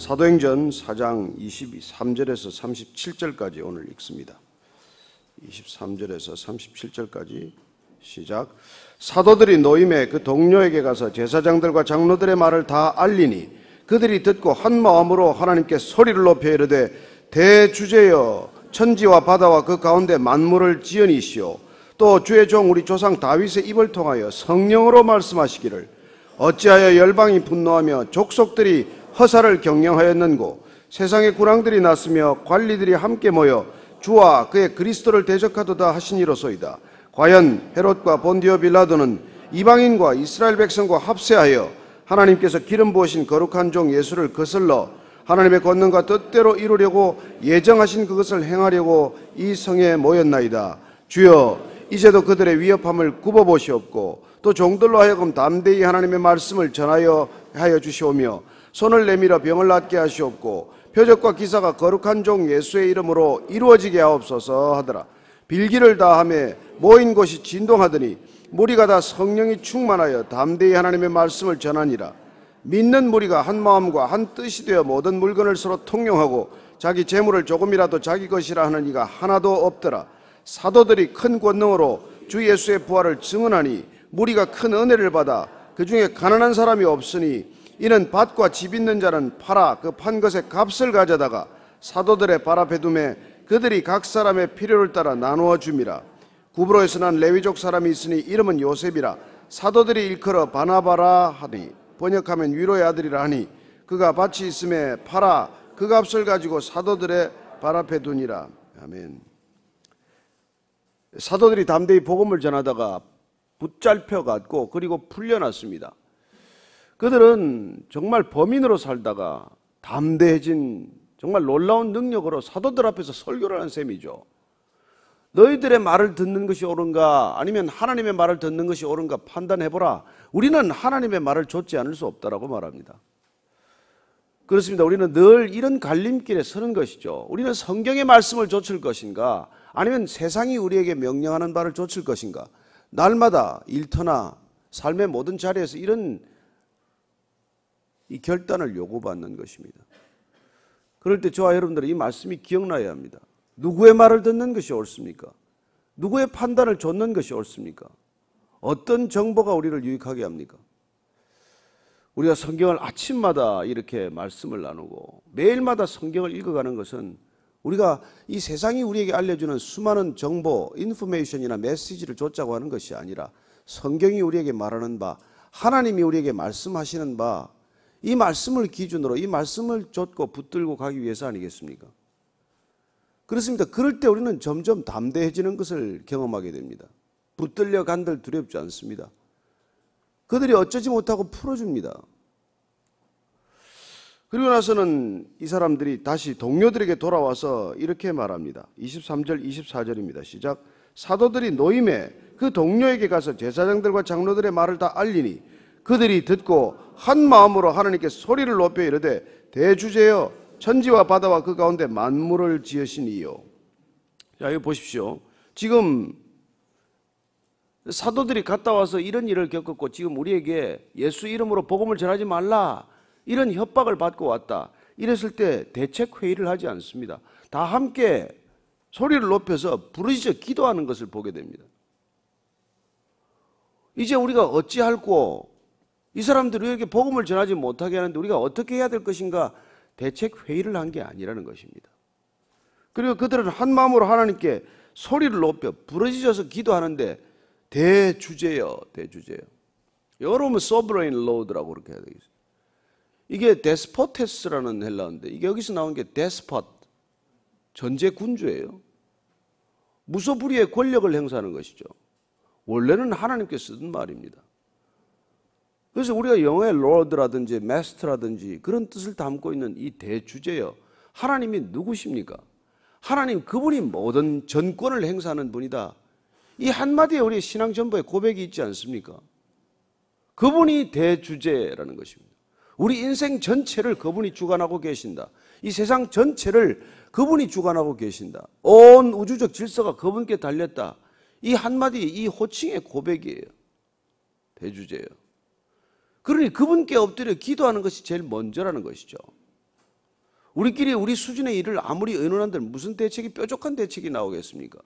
사도행전 4장 23절에서 37절까지 오늘 읽습니다. 23절에서 37절까지 시작. 사도들이 노임에 그 동료에게 가서 제사장들과 장로들의 말을 다 알리니 그들이 듣고 한 마음으로 하나님께 소리를 높여 이르되 대주제여 천지와 바다와 그 가운데 만물을 지으니시오 또 주의 종 우리 조상 다윗의 입을 통하여 성령으로 말씀하시기를 어찌하여 열방이 분노하며 족속들이 허사를 경영하였는고 세상의 군왕들이 났으며 관리들이 함께 모여 주와 그의 그리스도를 대적하도다 하시니로소이다. 과연 헤롯과 본디오 빌라도는 이방인과 이스라엘 백성과 합세하여 하나님께서 기름 부으신 거룩한 종 예수를 거슬러 하나님의 권능과 뜻대로 이루려고 예정하신 그것을 행하려고 이 성에 모였나이다. 주여 이제도 그들의 위협함을 굽어보시옵고 또 종들로 하여금 담대히 하나님의 말씀을 전하여 주시오며 손을 내밀어 병을 낫게 하시옵고 표적과 기사가 거룩한 종 예수의 이름으로 이루어지게 하옵소서 하더라. 빌기를 다하며 모인 곳이 진동하더니 무리가 다 성령이 충만하여 담대히 하나님의 말씀을 전하니라. 믿는 무리가 한 마음과 한 뜻이 되어 모든 물건을 서로 통용하고 자기 재물을 조금이라도 자기 것이라 하는 이가 하나도 없더라. 사도들이 큰 권능으로 주 예수의 부활을 증언하니 무리가 큰 은혜를 받아 그 중에 가난한 사람이 없으니 이는 밭과 집 있는 자는 팔아 그 판 것의 값을 가져다가 사도들의 발 앞에 두매 그들이 각 사람의 필요를 따라 나누어 줌이라. 구브로에서 난 레위족 사람이 있으니 이름은 요셉이라. 사도들이 일컬어 바나바라 하니 번역하면 위로의 아들이라 하니 그가 밭이 있음에 팔아 그 값을 가지고 사도들의 발 앞에 두니라. 아멘. 사도들이 담대히 복음을 전하다가 붙잡혀갔고 그리고 풀려났습니다. 그들은 정말 범인으로 살다가 담대해진 정말 놀라운 능력으로 사도들 앞에서 설교를 한 셈이죠. 너희들의 말을 듣는 것이 옳은가 아니면 하나님의 말을 듣는 것이 옳은가 판단해보라. 우리는 하나님의 말을 좇지 않을 수 없다라고 말합니다. 그렇습니다. 우리는 늘 이런 갈림길에 서는 것이죠. 우리는 성경의 말씀을 좇을 것인가 아니면 세상이 우리에게 명령하는 바를 좇을 것인가. 날마다 일터나 삶의 모든 자리에서 이런 이 결단을 요구받는 것입니다. 그럴 때 저와 여러분들은 이 말씀이 기억나야 합니다. 누구의 말을 듣는 것이 옳습니까? 누구의 판단을 좇는 것이 옳습니까? 어떤 정보가 우리를 유익하게 합니까? 우리가 성경을 아침마다 이렇게 말씀을 나누고 매일마다 성경을 읽어가는 것은 우리가 이 세상이 우리에게 알려주는 수많은 정보, 인포메이션이나 메시지를 좇자고 하는 것이 아니라 성경이 우리에게 말하는 바, 하나님이 우리에게 말씀하시는 바, 이 말씀을 기준으로 이 말씀을 좇고 붙들고 가기 위해서 아니겠습니까? 그렇습니다. 그럴 때 우리는 점점 담대해지는 것을 경험하게 됩니다. 붙들려 간들 두렵지 않습니다. 그들이 어쩌지 못하고 풀어줍니다. 그리고 나서는 이 사람들이 다시 동료들에게 돌아와서 이렇게 말합니다. 23절 24절입니다. 시작. 사도들이 노임에 그 동료에게 가서 제사장들과 장로들의 말을 다 알리니 그들이 듣고 한 마음으로 하나님께 소리를 높여 이르되 대주제여 천지와 바다와 그 가운데 만물을 지으신 이요. 자, 이거 보십시오. 지금 사도들이 갔다 와서 이런 일을 겪었고 지금 우리에게 예수 이름으로 복음을 전하지 말라 이런 협박을 받고 왔다. 이랬을 때 대책회의를 하지 않습니다. 다 함께 소리를 높여서 부르짖어 기도하는 것을 보게 됩니다. 이제 우리가 어찌할꼬 이 사람들이 우리에게 복음을 전하지 못하게 하는데 우리가 어떻게 해야 될 것인가 대책회의를 한 게 아니라는 것입니다. 그리고 그들은 한 마음으로 하나님께 소리를 높여 부르짖어서 기도하는데 대주제여 대주제여. 영어로 하면 sovereign lord라고 그렇게 해야 되겠어요. 이게 데스포테스라는 헬라어인데 이게 여기서 나온 게 데스폿, 전제 군주예요. 무소불위의 권력을 행사하는 것이죠. 원래는 하나님께 쓰던 말입니다. 그래서 우리가 영어의 Lord라든지 Master라든지 그런 뜻을 담고 있는 이 대주제여, 하나님이 누구십니까? 하나님 그분이 모든 전권을 행사하는 분이다. 이 한마디에 우리의 신앙 전부에 고백이 있지 않습니까? 그분이 대주제라는 것입니다. 우리 인생 전체를 그분이 주관하고 계신다. 이 세상 전체를 그분이 주관하고 계신다. 온 우주적 질서가 그분께 달렸다. 이 한마디, 이 호칭의 고백이에요. 대주제예요. 그러니 그분께 엎드려 기도하는 것이 제일 먼저라는 것이죠. 우리끼리 우리 수준의 일을 아무리 의논한들 무슨 대책이 뾰족한 대책이 나오겠습니까?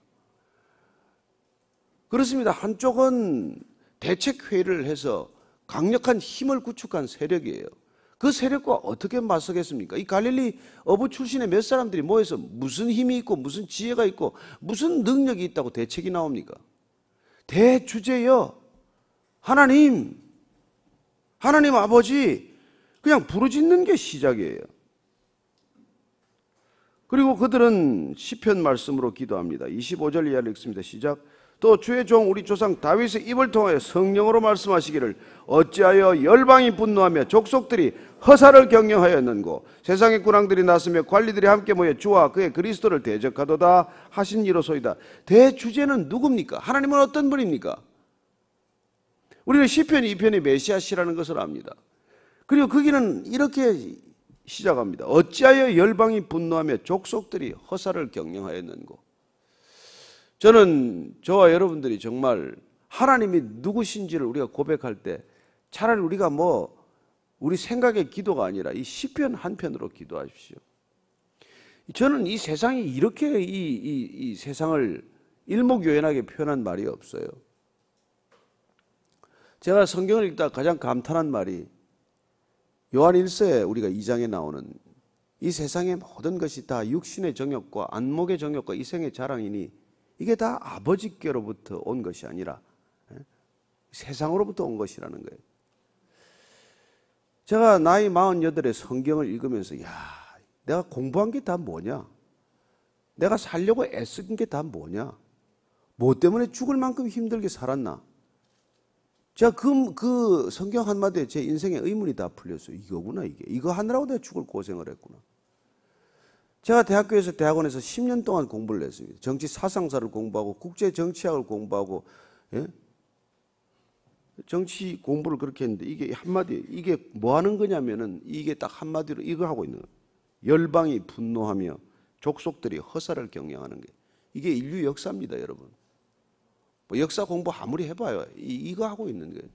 그렇습니다. 한쪽은 대책회의를 해서 강력한 힘을 구축한 세력이에요. 그 세력과 어떻게 맞서겠습니까? 이 갈릴리 어부 출신의 몇 사람들이 모여서 무슨 힘이 있고 무슨 지혜가 있고 무슨 능력이 있다고 대책이 나옵니까? 대주제여 하나님 아버지 그냥 부르짖는 게 시작이에요. 그리고 그들은 시편 말씀으로 기도합니다. 25절 이하를 읽습니다. 시작. 또 주의 종 우리 조상 다윗의 입을 통하여 성령으로 말씀하시기를 어찌하여 열방이 분노하며 족속들이 허사를 경영하였는고 세상의 군왕들이 나서며 관리들이 함께 모여 주와 그의 그리스도를 대적하도다 하신 이로소이다. 대주제는 누굽니까? 하나님은 어떤 분입니까? 우리는 시편 2편이 메시아시라는 것을 압니다. 그리고 거기는 이렇게 시작합니다. 어찌하여 열방이 분노하며 족속들이 허사를 경영하였는고. 저는 저와 여러분들이 정말 하나님이 누구신지를 우리가 고백할 때 차라리 우리가 우리 생각의 기도가 아니라 이 시편 한 편으로 기도하십시오. 저는 이 세상이 이렇게 이 세상을 일목요연하게 표현한 말이 없어요. 제가 성경을 읽다 가장 감탄한 말이 요한 1서에 우리가 2장에 나오는 이 세상의 모든 것이 다 육신의 정욕과 안목의 정욕과 이생의 자랑이니 이게 다 아버지께로부터 온 것이 아니라 세상으로부터 온 것이라는 거예요. 제가 나이 48에 성경을 읽으면서 내가 공부한 게 다 뭐냐? 내가 살려고 애쓴 게 다 뭐냐? 뭐 때문에 죽을 만큼 힘들게 살았나? 제가 그 성경 한마디에 제 인생의 의문이 다 풀렸어요. 이거구나 이게. 이거 하느라고 내가 죽을 고생을 했구나. 제가 대학원에서 10년 동안 공부를 했습니다. 정치 사상사를 공부하고 국제 정치학을 공부하고 정치 공부를 그렇게 했는데 이게 한마디 이게 뭐 하는 거냐면은 이게 딱 한마디로 이거 하고 있는 거예요. 열방이 분노하며 족속들이 허사를 경영하는 게 이게 인류 역사입니다, 여러분. 역사 공부 아무리 해봐요. 이거 하고 있는 거예요.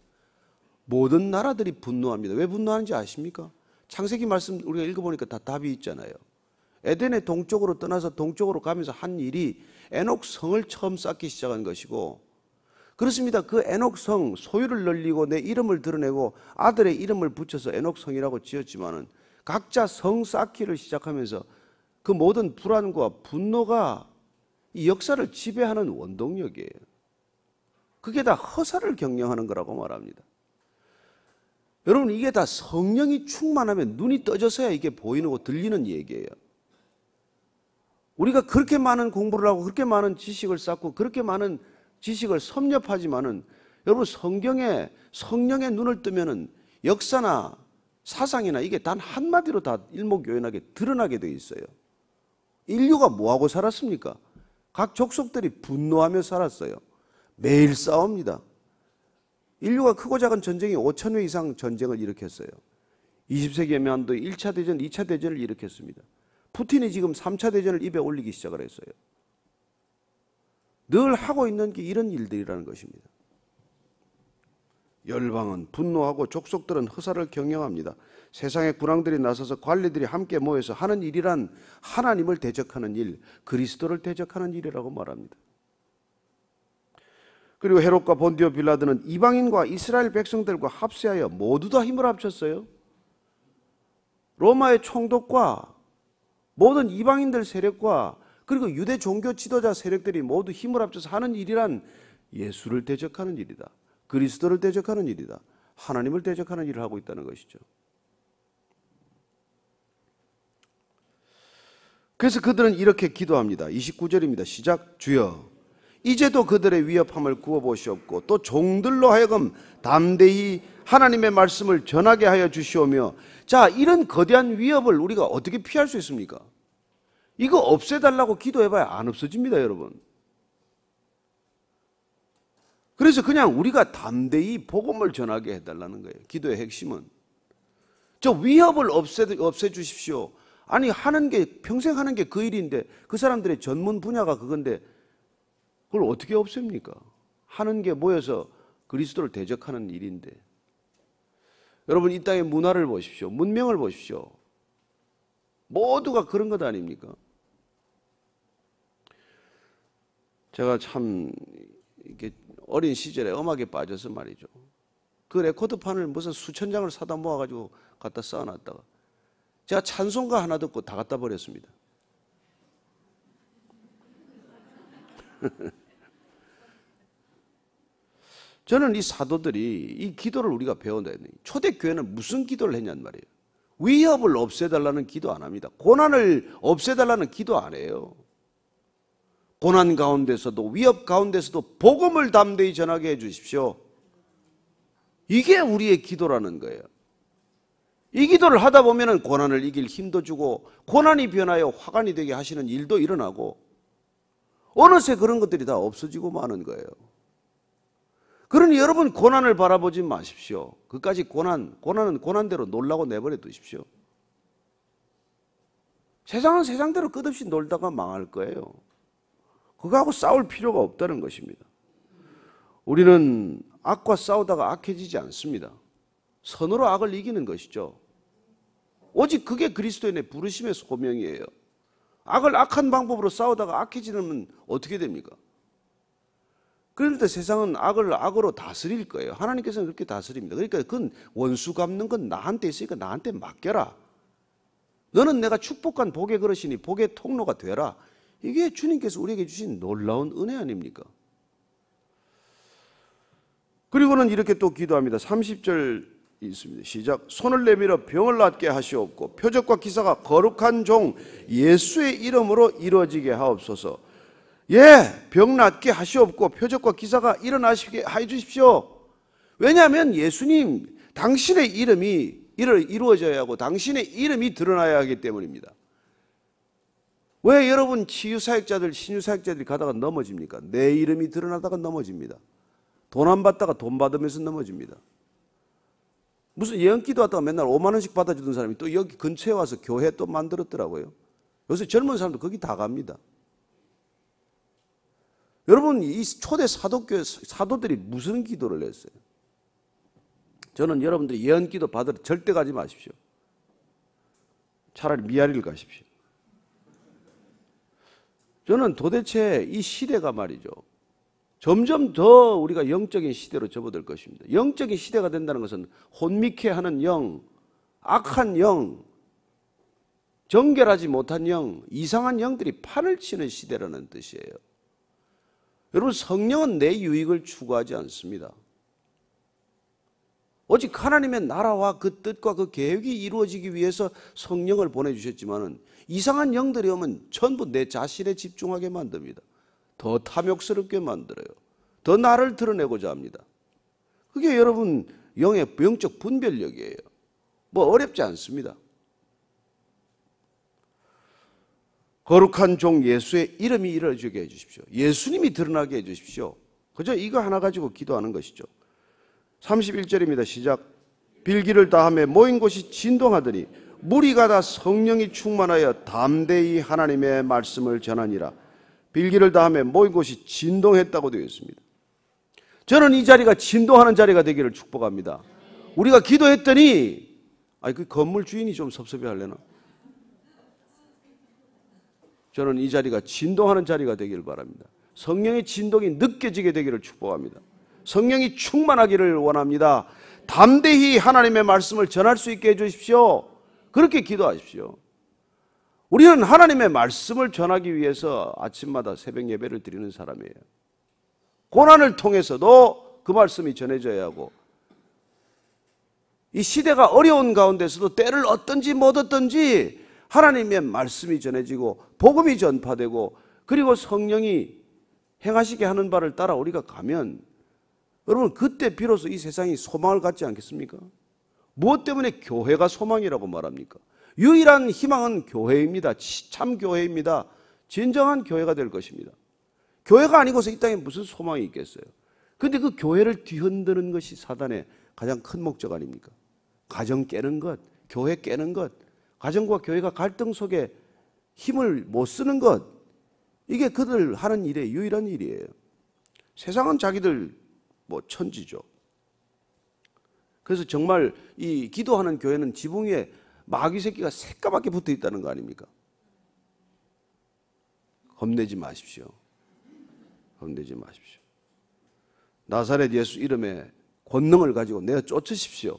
모든 나라들이 분노합니다. 왜 분노하는지 아십니까? 창세기 말씀 우리가 읽어보니까 다 답이 있잖아요. 에덴의 동쪽으로 떠나서 동쪽으로 가면서 한 일이 에녹 성을 처음 쌓기 시작한 것이고 그렇습니다. 그 에녹 성 소유를 늘리고 내 이름을 드러내고 아들의 이름을 붙여서 에녹 성이라고 지었지만은 각자 성 쌓기를 시작하면서 그 모든 불안과 분노가 이 역사를 지배하는 원동력이에요. 그게 다 허사를 경영하는 거라고 말합니다. 여러분 이게 다 성령이 충만하면 눈이 떠져서야 이게 보이는 거 들리는 얘기예요. 우리가 그렇게 많은 공부를 하고 그렇게 많은 지식을 쌓고 그렇게 많은 지식을 섭렵하지만은 여러분 성경에 성령의 눈을 뜨면은 역사나 사상이나 이게 단 한마디로 다 일목요연하게 드러나게 돼 있어요. 인류가 뭐하고 살았습니까? 각 족속들이 분노하며 살았어요. 매일 싸웁니다. 인류가 크고 작은 전쟁이 5,000회 이상 전쟁을 일으켰어요. 20세기에 만도 1차 대전, 2차 대전을 일으켰습니다. 푸틴이 지금 3차 대전을 입에 올리기 시작을 했어요. 늘 하고 있는 게 이런 일들이라는 것입니다. 열방은 분노하고 족속들은 허사를 경영합니다. 세상의 군왕들이 나서서 관리들이 함께 모여서 하는 일이란 하나님을 대적하는 일, 그리스도를 대적하는 일이라고 말합니다. 그리고 헤롯과 본디오 빌라도는 이방인과 이스라엘 백성들과 합세하여 모두 다 힘을 합쳤어요. 로마의 총독과 모든 이방인들 세력과 그리고 유대 종교 지도자 세력들이 모두 힘을 합쳐서 하는 일이란 예수를 대적하는 일이다. 그리스도를 대적하는 일이다. 하나님을 대적하는 일을 하고 있다는 것이죠. 그래서 그들은 이렇게 기도합니다. 29절입니다. 시작. 주여 이제도 그들의 위협함을 구워보시옵고 또 종들로 하여금 담대히 하나님의 말씀을 전하게 하여 주시오며. 자, 이런 거대한 위협을 우리가 어떻게 피할 수 있습니까? 이거 없애달라고 기도해봐야 안 없어집니다, 여러분. 그래서 그냥 우리가 담대히 복음을 전하게 해달라는 거예요. 기도의 핵심은. 저 위협을 없애주십시오. 아니 하는 게 평생 하는 게 그 일인데 그 사람들의 전문 분야가 그건데 그걸 어떻게 없앱니까? 하는 게 모여서 그리스도를 대적하는 일인데. 여러분 이 땅의 문화를 보십시오. 문명을 보십시오. 모두가 그런 것 아닙니까? 제가 참 이렇게 어린 시절에 음악에 빠져서 말이죠. 그 레코드판을 무슨 수천 장을 사다 모아가지고 갖다 쌓아놨다가 제가 찬송가 하나 듣고 다 갖다 버렸습니다. 저는 이 사도들이 이 기도를 우리가 배운다 했더니 초대교회는 무슨 기도를 했냔 말이에요. 위협을 없애달라는 기도 안 합니다. 고난을 없애달라는 기도 안 해요. 고난 가운데서도 위협 가운데서도 복음을 담대히 전하게 해 주십시오. 이게 우리의 기도라는 거예요. 이 기도를 하다 보면 고난을 이길 힘도 주고 고난이 변하여 화관이 되게 하시는 일도 일어나고 어느새 그런 것들이 다 없어지고 마는 거예요. 그러니 여러분 고난을 바라보지 마십시오. 그까지 고난은 고난대로 놀라고 내버려 두십시오. 세상은 세상대로 끝없이 놀다가 망할 거예요. 그거하고 싸울 필요가 없다는 것입니다. 우리는 악과 싸우다가 악해지지 않습니다. 선으로 악을 이기는 것이죠. 오직 그게 그리스도인의 부르심의 소명이에요. 악을 악한 방법으로 싸우다가 악해지면 어떻게 됩니까? 그런데 세상은 악을 악으로 다스릴 거예요. 하나님께서는 그렇게 다스립니다. 그러니까 그건 원수 갚는 건 나한테 있으니까 나한테 맡겨라. 너는 내가 축복한 복의 그릇이니 복의 통로가 되라. 이게 주님께서 우리에게 주신 놀라운 은혜 아닙니까? 그리고는 이렇게 또 기도합니다. 30절 있습니다. 시작. 손을 내밀어 병을 낫게 하시옵고 표적과 기사가 거룩한 종 예수의 이름으로 이루어지게 하옵소서. 예, 병 낫게 하시옵고 표적과 기사가 일어나시게 해 주십시오. 왜냐하면 예수님 당신의 이름이 이루어져야 하고 당신의 이름이 드러나야 하기 때문입니다. 왜 여러분 치유사역자들 신유사역자들이 가다가 넘어집니까? 내 이름이 드러나다가 넘어집니다. 돈 안 받다가 돈 받으면서 넘어집니다. 무슨 예언기도 왔다가 맨날 5만 원씩 받아주던 사람이 또 여기 근처에 와서 교회 또 만들었더라고요. 요새 젊은 사람도 거기 다 갑니다. 여러분 이 초대 사도교회 사도들이 무슨 기도를 했어요? 저는 여러분들이 예언기도 받으러 절대 가지 마십시오. 차라리 미아리를 가십시오. 저는 도대체 이 시대가 말이죠. 점점 더 우리가 영적인 시대로 접어들 것입니다. 영적인 시대가 된다는 것은 혼미케 하는 영, 악한 영, 정결하지 못한 영, 이상한 영들이 판을 치는 시대라는 뜻이에요. 여러분 성령은 내 유익을 추구하지 않습니다. 오직 하나님의 나라와 그 뜻과 그 계획이 이루어지기 위해서 성령을 보내주셨지만은 이상한 영들이 오면 전부 내 자신에 집중하게 만듭니다. 더 탐욕스럽게 만들어요. 더 나를 드러내고자 합니다. 그게 여러분 영적 분별력이에요. 뭐 어렵지 않습니다. 거룩한 종 예수의 이름이 이루어지게 해주십시오. 예수님이 드러나게 해주십시오. 그저 이거 하나 가지고 기도하는 것이죠. 31절입니다. 시작. 빌기를 다하며 모인 곳이 진동하더니 무리가 다 성령이 충만하여 담대히 하나님의 말씀을 전하니라. 빌기를 다하며 모인 곳이 진동했다고 되어 있습니다. 저는 이 자리가 진동하는 자리가 되기를 축복합니다. 우리가 기도했더니 그 건물 주인이 좀 섭섭해 하려나? 저는 이 자리가 진동하는 자리가 되기를 바랍니다. 성령의 진동이 느껴지게 되기를 축복합니다. 성령이 충만하기를 원합니다. 담대히 하나님의 말씀을 전할 수 있게 해주십시오. 그렇게 기도하십시오. 우리는 하나님의 말씀을 전하기 위해서 아침마다 새벽 예배를 드리는 사람이에요. 고난을 통해서도 그 말씀이 전해져야 하고 이 시대가 어려운 가운데서도 때를 얻든지 못 얻든지 하나님의 말씀이 전해지고 복음이 전파되고 그리고 성령이 행하시게 하는 바를 따라 우리가 가면 여러분 그때 비로소 이 세상이 소망을 갖지 않겠습니까? 무엇 때문에 교회가 소망이라고 말합니까? 유일한 희망은 교회입니다. 참 교회입니다. 진정한 교회가 될 것입니다. 교회가 아니고서 이 땅에 무슨 소망이 있겠어요? 그런데 그 교회를 뒤흔드는 것이 사단의 가장 큰 목적 아닙니까? 가정 깨는 것, 교회 깨는 것, 가정과 교회가 갈등 속에 힘을 못 쓰는 것, 이게 그들 하는 일의 유일한 일이에요. 세상은 자기들 천지죠. 그래서 정말 이 기도하는 교회는 지붕 위에 마귀 새끼가 새까맣게 붙어 있다는 거 아닙니까? 겁내지 마십시오. 겁내지 마십시오. 나사렛 예수 이름의 권능을 가지고 내어 쫓으십시오.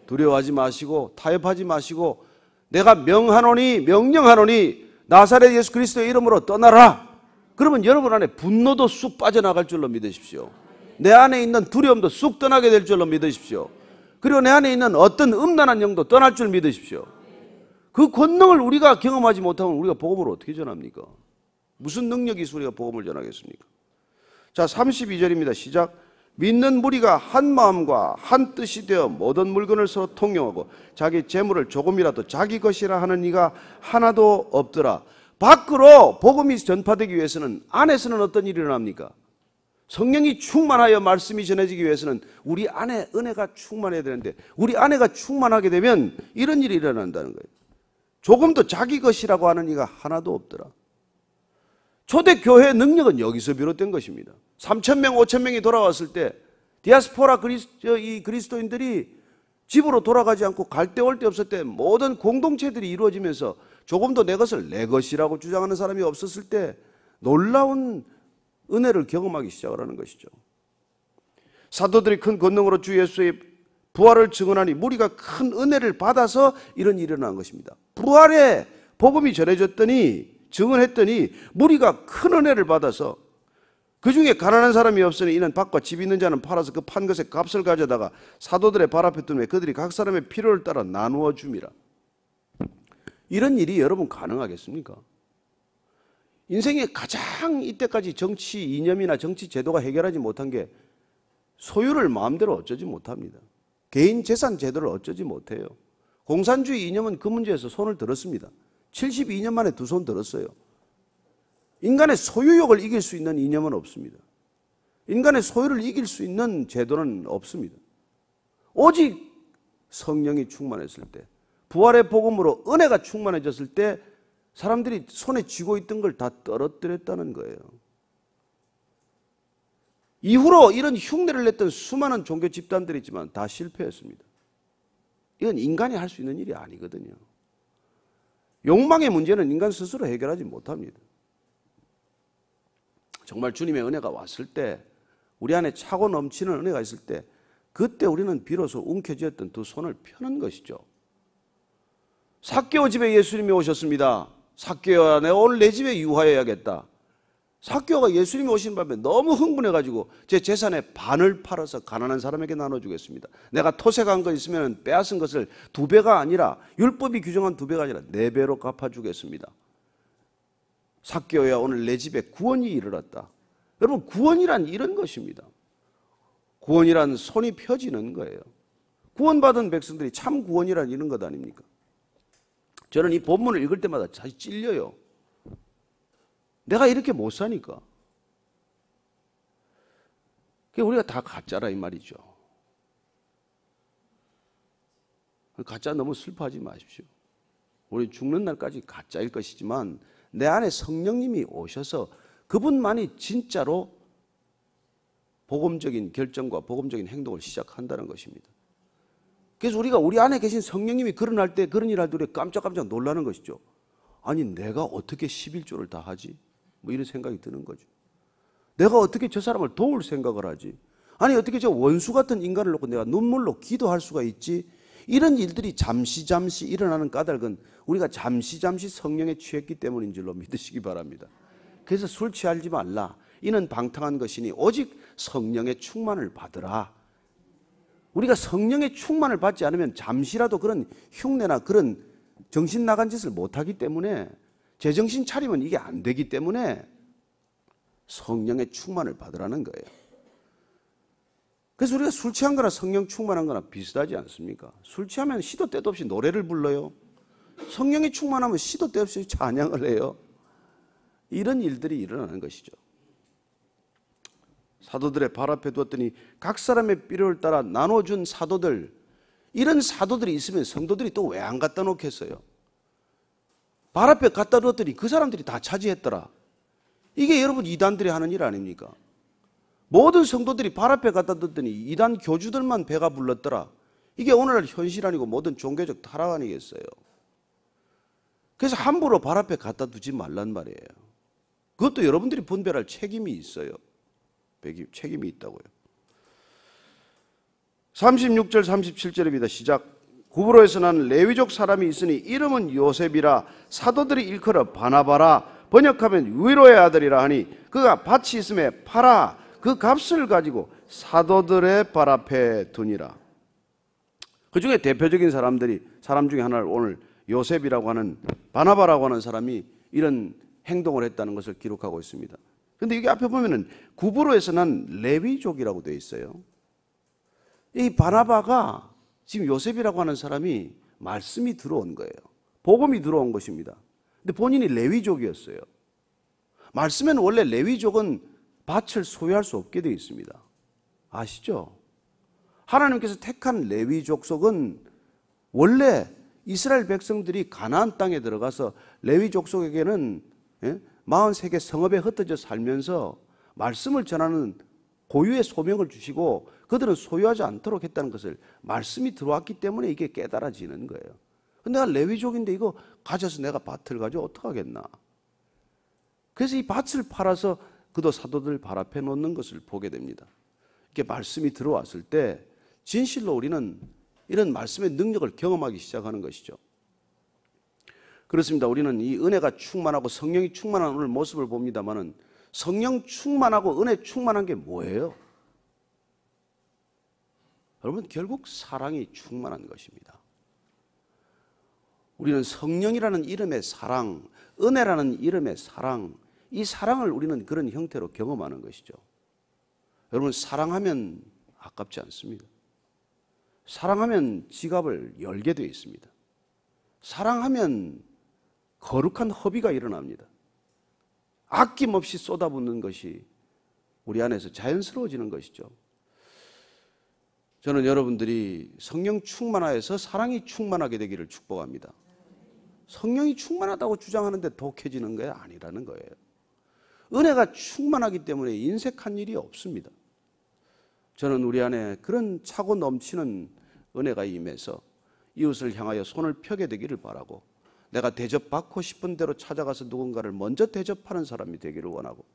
두려워하지 마시고 타협하지 마시고 내가 명령하노니 나사렛 예수 그리스도의 이름으로 떠나라. 그러면 여러분 안에 분노도 쑥 빠져나갈 줄로 믿으십시오. 내 안에 있는 두려움도 쑥 떠나게 될 줄로 믿으십시오. 그리고 내 안에 있는 어떤 음란한 영도 떠날 줄 믿으십시오. 그 권능을 우리가 경험하지 못하면 우리가 복음을 어떻게 전합니까? 무슨 능력이 있어 우리가 복음을 전하겠습니까? 자, 32절입니다. 시작. 믿는 무리가 한 마음과 한 뜻이 되어 모든 물건을 서로 통용하고 자기 재물을 조금이라도 자기 것이라 하는 이가 하나도 없더라. 밖으로 복음이 전파되기 위해서는 안에서는 어떤 일이 일어납니까? 성령이 충만하여 말씀이 전해지기 위해서는 우리 안에 은혜가 충만해야 되는데 우리 안에가 충만하게 되면 이런 일이 일어난다는 거예요. 조금도 자기 것이라고 하는 이가 하나도 없더라. 초대교회의 능력은 여기서 비롯된 것입니다. 3,000명, 5,000명이 돌아왔을 때 디아스포라 그리스도인들이 집으로 돌아가지 않고 갈 데 올 데 없을 때 모든 공동체들이 이루어지면서 조금도 내 것을 내 것이라고 주장하는 사람이 없었을 때 놀라운 은혜를 경험하기 시작을 하는 것이죠. 사도들이 큰 권능으로 주 예수의 부활을 증언하니 무리가 큰 은혜를 받아서 이런 일이 일어난 것입니다. 부활의 복음이 전해졌더니 증언했더니 무리가 큰 은혜를 받아서 그 중에 가난한 사람이 없으니 이는 밭과 집 있는 자는 팔아서 그 판 것의 값을 가져다가 사도들의 발 앞에 두매 그들이 각 사람의 필요를 따라 나누어 줌이라. 이런 일이 여러분 가능하겠습니까? 인생의 가장 이때까지 정치 이념이나 정치 제도가 해결하지 못한 게 소유를 마음대로 어쩌지 못합니다. 개인 재산 제도를 어쩌지 못해요. 공산주의 이념은 그 문제에서 손을 들었습니다. 72년 만에 두 손 들었어요. 인간의 소유욕을 이길 수 있는 이념은 없습니다. 인간의 소유를 이길 수 있는 제도는 없습니다. 오직 성령이 충만했을 때, 부활의 복음으로 은혜가 충만해졌을 때 사람들이 손에 쥐고 있던 걸 다 떨어뜨렸다는 거예요. 이후로 이런 흉내를 냈던 수많은 종교 집단들이 있지만 다 실패했습니다. 이건 인간이 할 수 있는 일이 아니거든요. 욕망의 문제는 인간 스스로 해결하지 못합니다. 정말 주님의 은혜가 왔을 때, 우리 안에 차고 넘치는 은혜가 있을 때, 그때 우리는 비로소 움켜쥐었던 두 손을 펴는 것이죠. 삭개오 집에 예수님이 오셨습니다. 삭개오야, 내가 오늘 내 집에 유하여야겠다. 삭개오가 예수님이 오신 밤에 너무 흥분해가지고 제 재산의 반을 팔아서 가난한 사람에게 나눠주겠습니다. 내가 토색한 거 있으면 빼앗은 것을 2배가 아니라, 율법이 규정한 2배가 아니라 4배로 갚아주겠습니다. 삭개오야, 오늘 내 집에 구원이 이르렀다. 여러분, 구원이란 이런 것입니다. 구원이란 손이 펴지는 거예요. 구원받은 백성들이 참 구원이란 이런 것 아닙니까? 저는 이 본문을 읽을 때마다 다시 찔려요. 내가 이렇게 못 사니까. 우리가 다 가짜라 이 말이죠. 가짜 너무 슬퍼하지 마십시오. 우리 죽는 날까지 가짜일 것이지만 내 안에 성령님이 오셔서 그분만이 진짜로 복음적인 결정과 복음적인 행동을 시작한다는 것입니다. 그래서 우리가 우리 안에 계신 성령님이 그런 일 할 때 우리가 깜짝깜짝 놀라는 것이죠. 아니, 내가 어떻게 11조를 다 하지? 뭐 이런 생각이 드는 거죠. 내가 어떻게 저 사람을 도울 생각을 하지? 아니, 어떻게 저 원수 같은 인간을 놓고 내가 눈물로 기도할 수가 있지? 이런 일들이 잠시 일어나는 까닭은 우리가 잠시 성령에 취했기 때문인 줄로 믿으시기 바랍니다. 그래서 술 취하지 말라. 이는 방탕한 것이니 오직 성령의 충만을 받으라. 우리가 성령의 충만을 받지 않으면 잠시라도 그런 흉내나 그런 정신 나간 짓을 못하기 때문에, 제정신 차리면 이게 안 되기 때문에 성령의 충만을 받으라는 거예요. 그래서 우리가 술 취한 거나 성령 충만한 거나 비슷하지 않습니까? 술 취하면 시도 때도 없이 노래를 불러요. 성령이 충만하면 시도 때 없이 찬양을 해요. 이런 일들이 일어나는 것이죠. 사도들의 발 앞에 두었더니 각 사람의 필요를 따라 나눠준 사도들, 이런 사도들이 있으면 성도들이 또 왜 안 갖다 놓겠어요? 발 앞에 갖다 두었더니 그 사람들이 다 차지했더라. 이게 여러분 이단들이 하는 일 아닙니까? 모든 성도들이 발 앞에 갖다 뒀더니 이단 교주들만 배가 불렀더라. 이게 오늘날 현실 아니고 모든 종교적 타락 아니겠어요? 그래서 함부로 발 앞에 갖다 두지 말란 말이에요. 그것도 여러분들이 분별할 책임이 있어요. 책임이 있다고요. 36절 37절입니다. 시작. 구브로에서 난 레위족 사람이 있으니 이름은 요셉이라 사도들이 일컬어 바나바라 번역하면 위로의 아들이라 하니 그가 밭이 있음에 팔아 그 값을 가지고 사도들의 발 앞에 두니라. 그 중에 대표적인 사람 중에 하나를 오늘 요셉이라고 하는 바나바라고 하는 사람이 이런 행동을 했다는 것을 기록하고 있습니다. 그런데 여기 앞에 보면은 구브로에서 난 레위족이라고 되어 있어요. 이 바나바가 지금 요셉이라고 하는 사람이 말씀이 들어온 거예요. 복음이 들어온 것입니다. 근데 본인이 레위족이었어요. 말씀에는 원래 레위족은 밭을 소유할 수 없게 되어 있습니다. 아시죠? 하나님께서 택한 레위족 속은 원래 이스라엘 백성들이 가나안 땅에 들어가서 레위족 속에게는 43개 성읍에 흩어져 살면서 말씀을 전하는 고유의 소명을 주시고 그들은 소유하지 않도록 했다는 것을 말씀이 들어왔기 때문에 이게 깨달아지는 거예요. 근데 내가 레위족인데 이거 가져서 내가 밭을 가지고 어떡하겠나. 그래서 이 밭을 팔아서 그도 사도들 발 앞에 놓는 것을 보게 됩니다. 이렇게 말씀이 들어왔을 때 진실로 우리는 이런 말씀의 능력을 경험하기 시작하는 것이죠. 그렇습니다. 우리는 이 은혜가 충만하고 성령이 충만한 오늘 모습을 봅니다만은 성령 충만하고 은혜 충만한 게 뭐예요? 여러분, 결국 사랑이 충만한 것입니다. 우리는 성령이라는 이름의 사랑, 은혜라는 이름의 사랑, 이 사랑을 우리는 그런 형태로 경험하는 것이죠. 여러분, 사랑하면 아깝지 않습니다. 사랑하면 지갑을 열게 되어 있습니다. 사랑하면 거룩한 허비가 일어납니다. 아낌없이 쏟아붓는 것이 우리 안에서 자연스러워지는 것이죠. 저는 여러분들이 성령 충만하여서 사랑이 충만하게 되기를 축복합니다. 성령이 충만하다고 주장하는데 독해지는 게 아니라는 거예요. 은혜가 충만하기 때문에 인색한 일이 없습니다. 저는 우리 안에 그런 차고 넘치는 은혜가 임해서 이웃을 향하여 손을 펴게 되기를 바라고, 내가 대접받고 싶은 대로 찾아가서 누군가를 먼저 대접하는 사람이 되기를 원하고,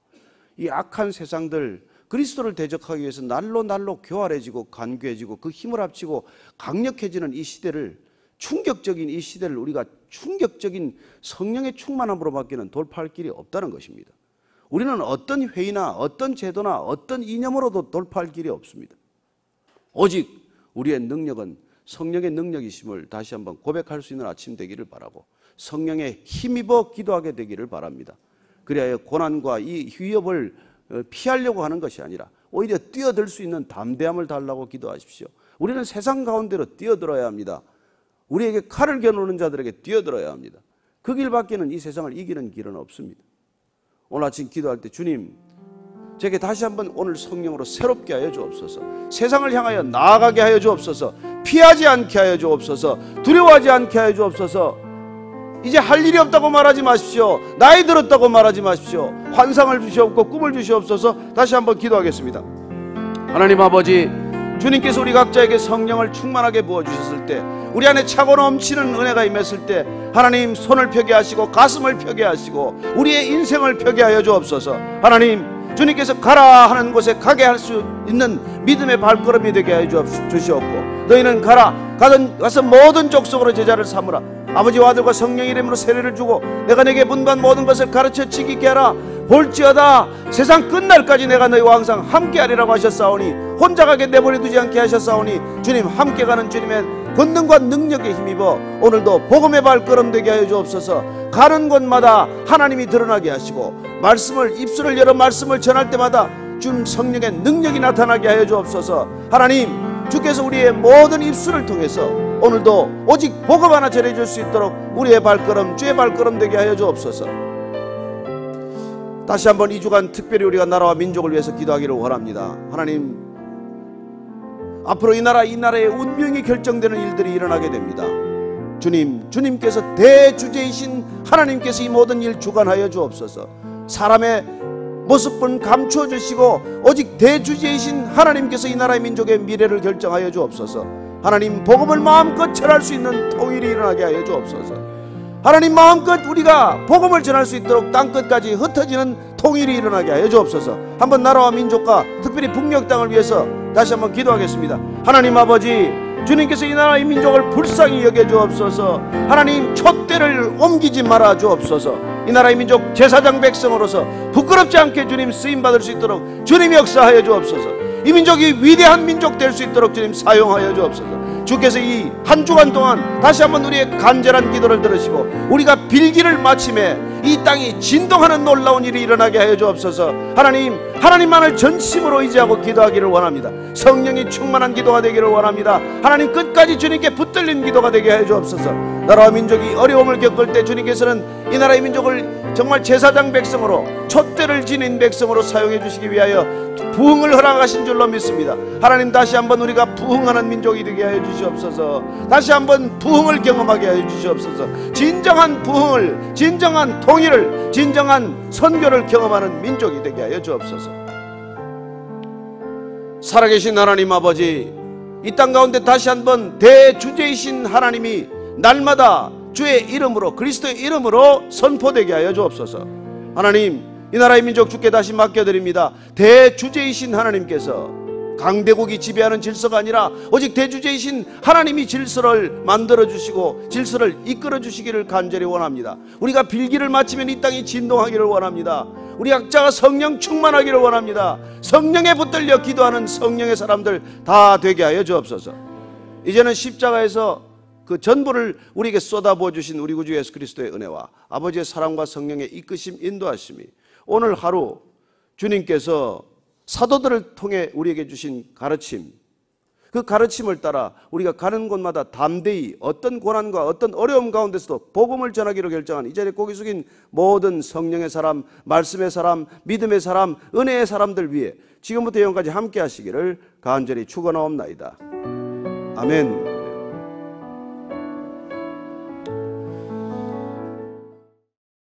이 악한 세상들 그리스도를 대적하기 위해서 날로 교활해지고 간교해지고 그 힘을 합치고 강력해지는 이 시대를, 충격적인 이 시대를 우리가 충격적인 성령의 충만함으로 밖에는 돌파할 길이 없다는 것입니다. 우리는 어떤 회의나 어떤 제도나 어떤 이념으로도 돌파할 길이 없습니다. 오직 우리의 능력은 성령의 능력이심을 다시 한번 고백할 수 있는 아침 되기를 바라고, 성령에 힘입어 기도하게 되기를 바랍니다. 그래야 고난과 이 위협을 피하려고 하는 것이 아니라 오히려 뛰어들 수 있는 담대함을 달라고 기도하십시오. 우리는 세상 가운데로 뛰어들어야 합니다. 우리에게 칼을 겨누는 자들에게 뛰어들어야 합니다. 그 길밖에는 이 세상을 이기는 길은 없습니다. 오늘 아침 기도할 때, 주님, 제게 다시 한번 오늘 성령으로 새롭게 하여 주옵소서. 세상을 향하여 나아가게 하여 주옵소서. 피하지 않게 하여 주옵소서. 두려워하지 않게 하여 주옵소서. 이제 할 일이 없다고 말하지 마십시오. 나이 들었다고 말하지 마십시오. 환상을 주시옵고 꿈을 주시옵소서. 다시 한번 기도하겠습니다. 하나님 아버지, 주님께서 우리 각자에게 성령을 충만하게 부어주셨을 때, 우리 안에 차고 넘치는 은혜가 임했을 때, 하나님 손을 펴게 하시고 가슴을 펴게 하시고 우리의 인생을 펴게 하여 주옵소서. 하나님, 주님께서 가라 하는 곳에 가게 할 수 있는 믿음의 발걸음이 되게 하여 주시옵고, 너희는 가서 모든 족속으로 제자를 삼으라. 아버지와 아들과 성령의 이름으로 세례를 주고 내가 내게 분반 모든 것을 가르쳐 지키게 하라. 볼지어다 세상 끝날까지 내가 너희와 항상 함께하리라고 하셨사오니, 혼자 가게 내버려 두지 않게 하셨사오니, 주님 함께 가는 주님의 권능과 능력에 힘입어 오늘도 복음의 발걸음 되게 하여 주옵소서. 가는 곳마다 하나님이 드러나게 하시고, 말씀을 입술을 열어 말씀을 전할 때마다 주님 성령의 능력이 나타나게 하여 주옵소서. 하나님, 주께서 우리의 모든 입술을 통해서 오늘도 오직 복음 하나 전해줄 수 있도록 우리의 발걸음, 주의 발걸음 되게 하여 주옵소서. 다시 한번 이 주간 특별히 우리가 나라와 민족을 위해서 기도하기를 원합니다. 하나님, 앞으로 이 나라의 운명이 결정되는 일들이 일어나게 됩니다. 주님께서 대주제이신 하나님께서 이 모든 일 주관하여 주옵소서. 사람의 모습은 감추어 주시고 오직 대주제이신 하나님께서 이 나라의 민족의 미래를 결정하여 주옵소서. 하나님 복음을 마음껏 전할 수 있는 통일이 일어나게 하여 주옵소서. 하나님 마음껏 우리가 복음을 전할 수 있도록 땅끝까지 흩어지는 통일이 일어나게 하여 주옵소서. 한번 나라와 민족과 특별히 북녘 땅을 위해서 다시 한번 기도하겠습니다. 하나님 아버지, 주님께서 이 나라의 민족을 불쌍히 여겨 주옵소서. 하나님 촛대를 옮기지 말아 주옵소서. 이 나라의 민족 제사장 백성으로서 부끄럽지 않게 주님 쓰임받을 수 있도록 주님 역사하여 주옵소서. 이 민족이 위대한 민족 될 수 있도록 주님 사용하여 주옵소서. 주께서 이 한 주간 동안 다시 한번 우리의 간절한 기도를 들으시고 우리가 빌기를 마침에 이 땅이 진동하는 놀라운 일이 일어나게 하여 주옵소서. 하나님만을 전심으로 의지하고 기도하기를 원합니다. 성령이 충만한 기도가 되기를 원합니다. 하나님 끝까지 주님께 붙들린 기도가 되게 하여 주옵소서. 나라와 민족이 어려움을 겪을 때 주님께서는 이 나라의 민족을 정말 제사장 백성으로 촛대를 지닌 백성으로 사용해 주시기 위하여 부흥을 허락하신 줄로 믿습니다. 하나님 다시 한번 우리가 부흥하는 민족이 되게 하여 주시옵소서. 다시 한번 부흥을 경험하게 하여 주시옵소서. 진정한 부흥을, 진정한 통일을, 진정한 선교를 경험하는 민족이 되게 하여 주옵소서. 살아계신 하나님 아버지, 이 땅 가운데 다시 한번 대주제이신 하나님이 날마다 주의 이름으로, 그리스도의 이름으로 선포되게 하여 주옵소서. 하나님, 이 나라의 민족 주께 다시 맡겨드립니다. 대주제이신 하나님께서 강대국이 지배하는 질서가 아니라 오직 대주제이신 하나님이 질서를 만들어주시고 질서를 이끌어주시기를 간절히 원합니다. 우리가 빌기를 마치면 이 땅이 진동하기를 원합니다. 우리 각자가 성령 충만하기를 원합니다. 성령에 붙들려 기도하는 성령의 사람들 다 되게 하여 주옵소서. 이제는 십자가에서 그 전부를 우리에게 쏟아부어 주신 우리 구주 예수 그리스도의 은혜와 아버지의 사랑과 성령의 이끄심 인도하심이 오늘 하루 주님께서 사도들을 통해 우리에게 주신 가르침, 그 가르침을 따라 우리가 가는 곳마다 담대히 어떤 고난과 어떤 어려움 가운데서도 복음을 전하기로 결정한 이 자리에 고개 숙인 모든 성령의 사람, 말씀의 사람, 믿음의 사람, 은혜의 사람들 위해 지금부터 영원까지 함께 하시기를 간절히 축원하옵나이다. 아멘.